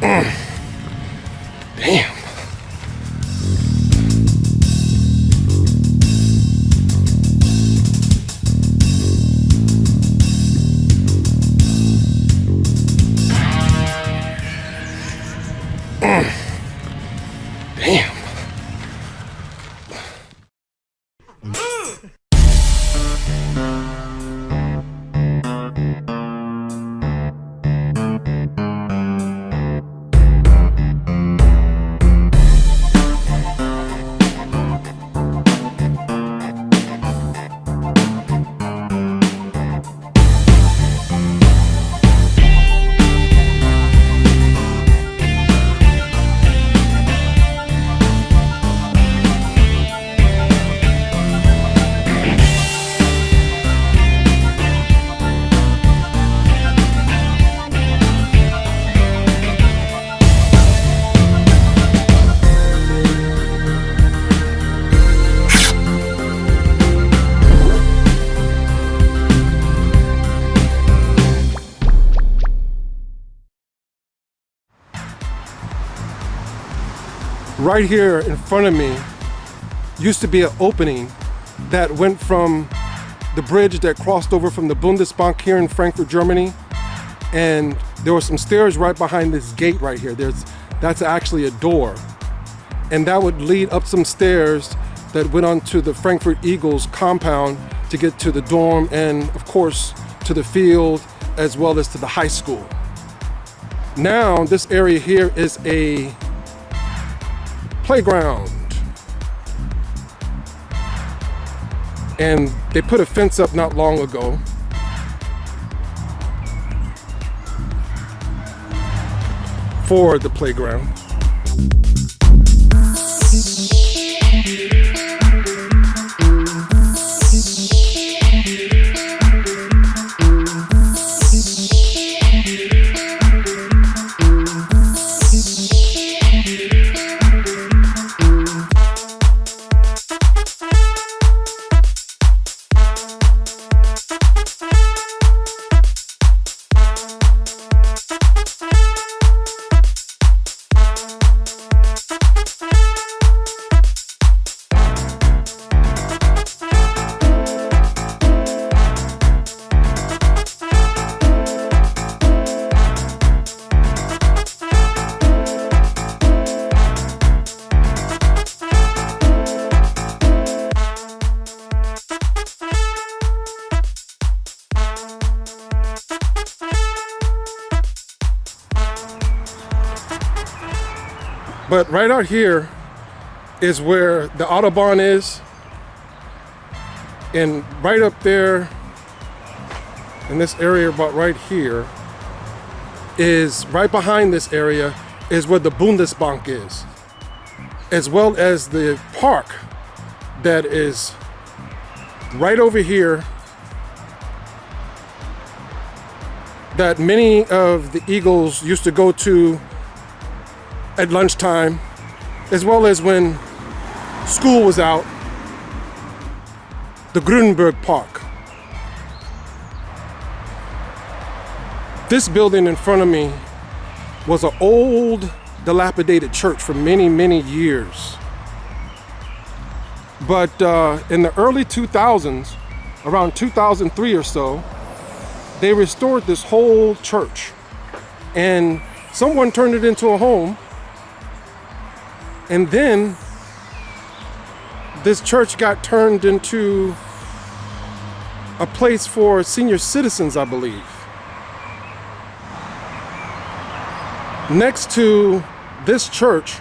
Damn. Damn. Right here in front of me used to be an opening that went from the bridge that crossed over from the Bundesbank here in Frankfurt, Germany. And there were some stairs right behind this gate right here. That's actually a door. And that would lead up some stairs that went onto the Frankfurt Eagles compound to get to the dorm and of course to the field as well as to the high school. Now this area here is a playground. And they put a fence up not long ago. For the playground. But right out here is where the Autobahn is. And right up there in this area about right here is right behind this area is where the Bundesbank is, as well as the park that is right over here that many of the Eagles used to go to at lunchtime, as well as when school was out, the Grüneburgpark. This building in front of me was an old, dilapidated church for many, many years. But in the early 2000s, around 2003 or so, they restored this whole church. And someone turned it into a home. And then this church got turned into a place for senior citizens, I believe. Next to this church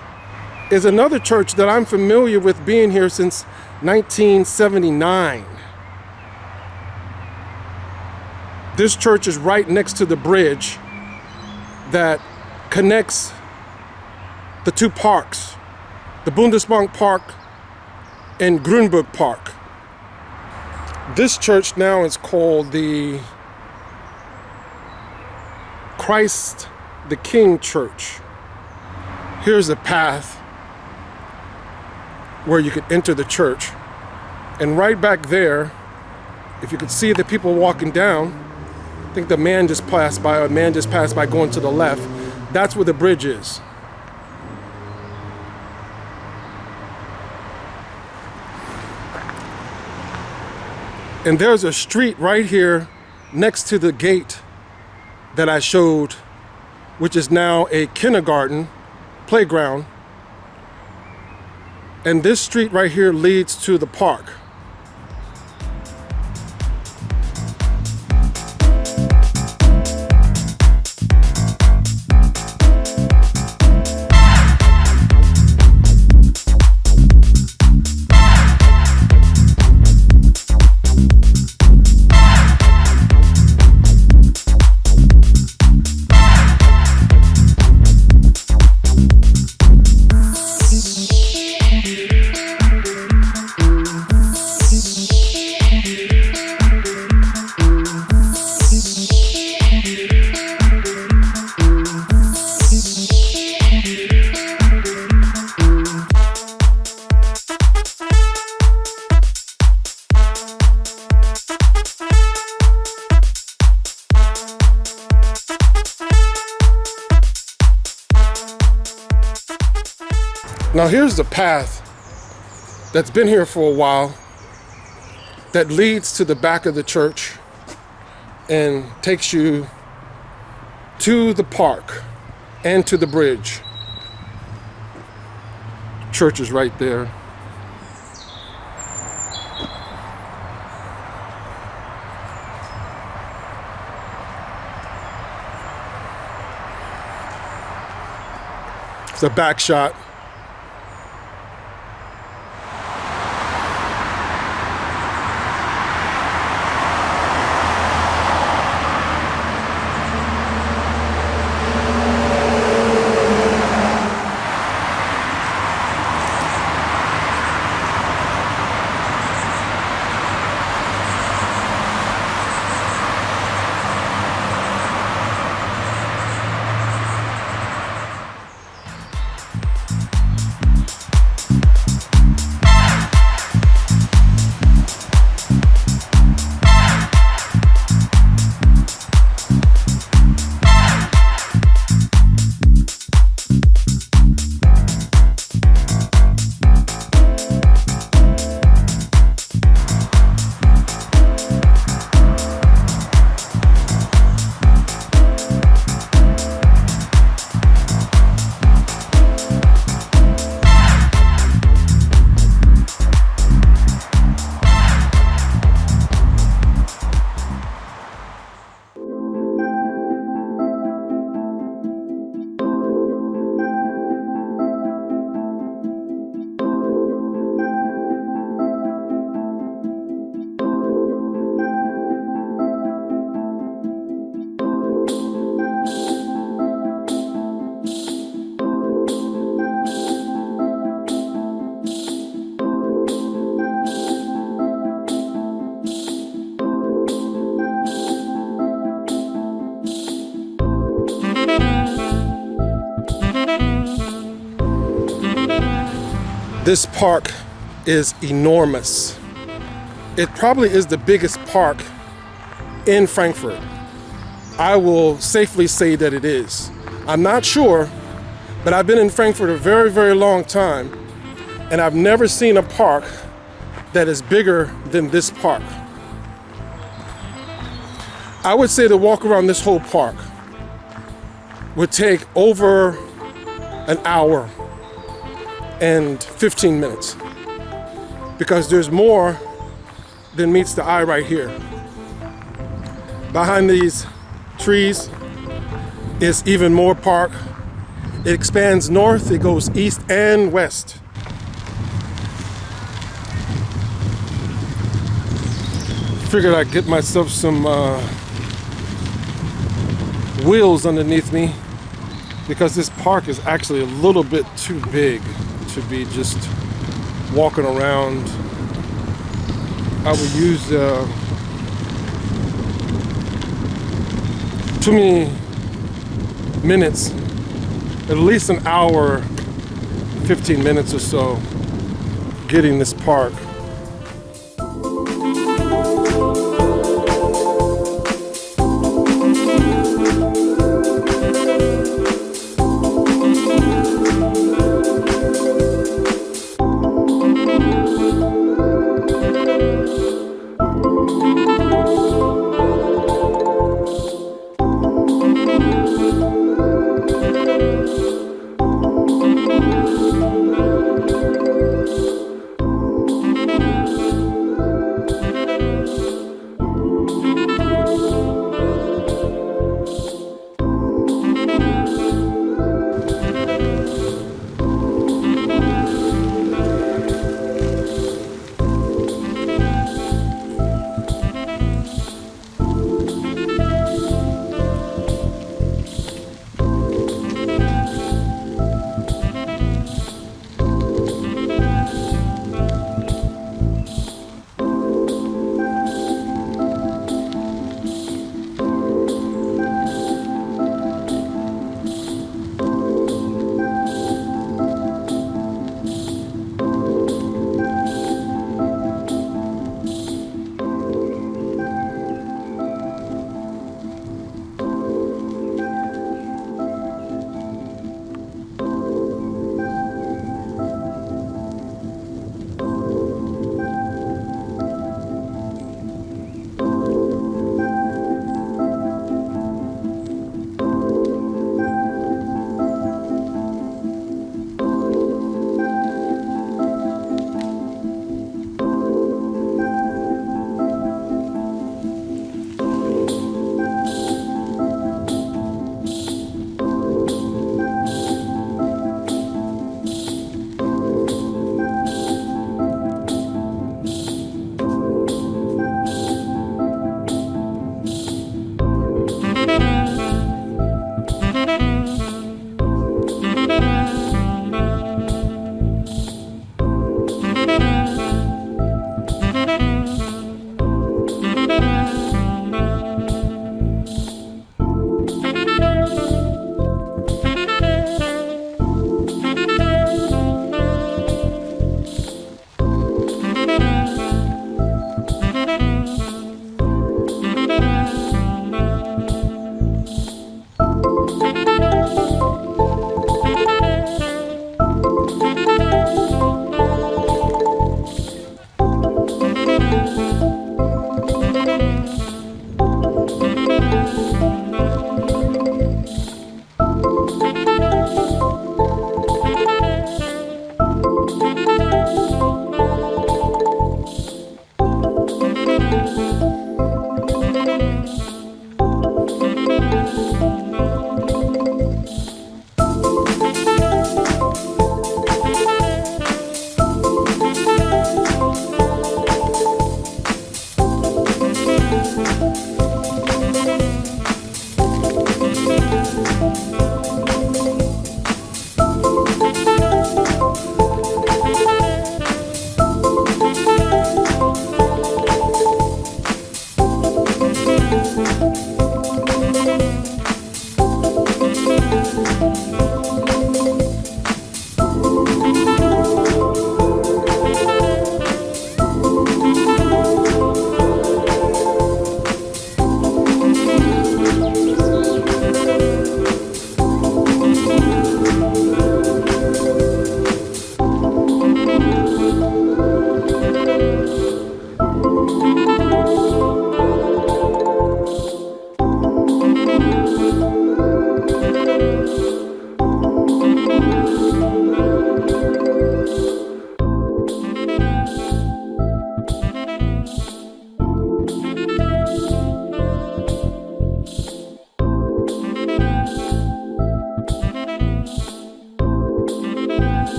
is another church that I'm familiar with being here since 1979. This church is right next to the bridge that connects the two parks, the Bundesbank Park and Grüneburgpark. This church now is called the Christ the King Church. Here's a path where you could enter the church. And right back there, if you could see the people walking down, I think the man just passed by, or a man just passed by going to the left. That's where the bridge is. And there's a street right here next to the gate that I showed, which is now a kindergarten playground. And this street right here leads to the park. Now here's the path that's been here for a while that leads to the back of the church and takes you to the park and to the bridge. Church is right there. It's a back shot. This park is enormous. It probably is the biggest park in Frankfurt. I will safely say that it is. I'm not sure, but I've been in Frankfurt a very, very long time, and I've never seen a park that is bigger than this park. I would say to walk around this whole park would take over an hour and 15 minutes because there's more than meets the eye right here. Behind these trees is even more park. It expands north, it goes east and west. Figured I'd get myself some wheels underneath me because this park is actually a little bit too big to be just walking around. I would use too many minutes, at least an hour, 15 minutes or so, getting this park.